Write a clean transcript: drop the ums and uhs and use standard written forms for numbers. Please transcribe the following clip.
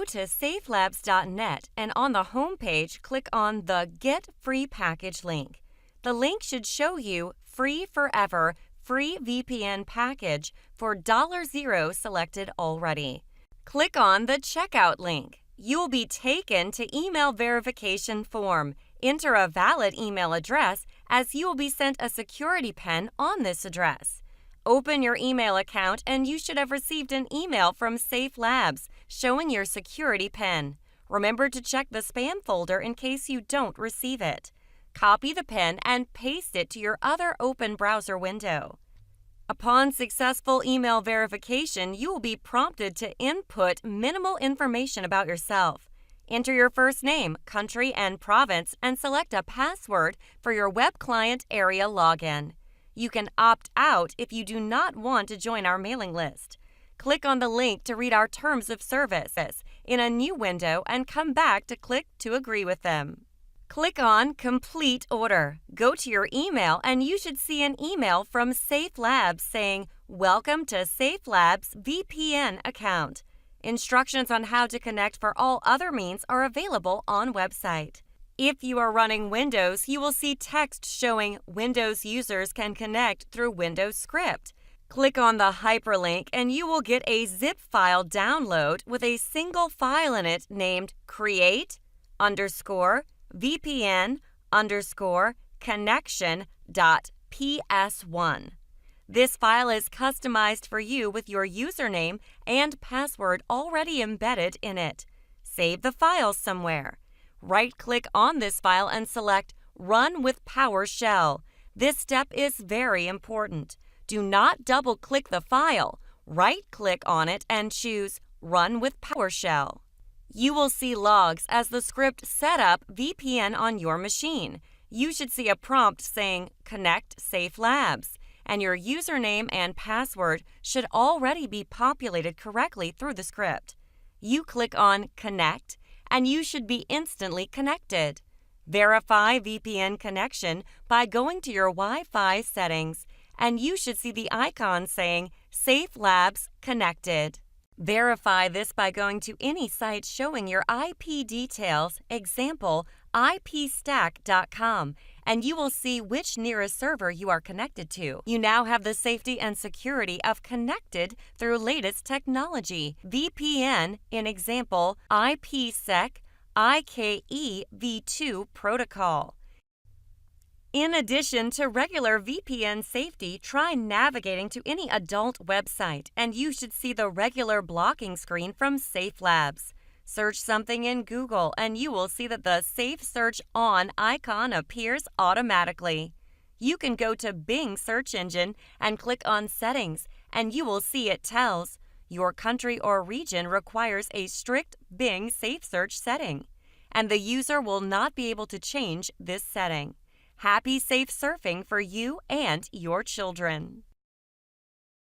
to SafeLabs.net and on the home page, click on the Get Free Package link. The link should show you Free-forever Free VPN package for $0 selected already. Click on the Checkout link. You will be taken to email verification form. Enter a valid email address as you will be sent a security pin on this address. Open your email account and you should have received an email from SafeLabs showing your security pin. Remember to check the spam folder in case you don't receive it. Copy the pin and paste it to your other open browser window. Upon successful email verification, you will be prompted to input minimal information about yourself. Enter your first name, country, and province and select a password for your web client area login. You can opt out if you do not want to join our mailing list. Click on the link to read our terms of service in a new window and come back to click to agree with them. Click on Complete Order. Go to your email and you should see an email from SafeLabs saying, "Welcome to SafeLabs VPN account." Instructions on how to connect for all other means are available on website. If you are running Windows, you will see text showing Windows users can connect through Windows Script. Click on the hyperlink and you will get a zip file download with a single file in it named create_VPN_connection.ps1. This file is customized for you with your username and password already embedded in it. Save the file somewhere. Right-click on this file and select Run with PowerShell. This step is very important. Do not double-click the file. Right-click on it and choose Run with PowerShell. You will see logs as the script set up VPN on your machine. You should see a prompt saying Connect SafeLabs, and your username and password should already be populated correctly through the script. You click on Connect, and you should be instantly connected. Verify VPN connection by going to your Wi-Fi settings, and you should see the icon saying SafeLabs Connected. Verify this by going to any site showing your IP details, example, ipstack.com, and you will see which nearest server you are connected to. You now have the safety and security of connected through latest technology. VPN, in example, IPsec IKE-v2 protocol. In addition to regular VPN safety, try navigating to any adult website, and you should see the regular blocking screen from SafeLabs. Search something in Google, and you will see that the Safe Search On icon appears automatically. You can go to Bing search engine and click on Settings, and you will see it tells your country or region requires a strict Bing Safe Search setting, and the user will not be able to change this setting. Happy safe surfing for you and your children.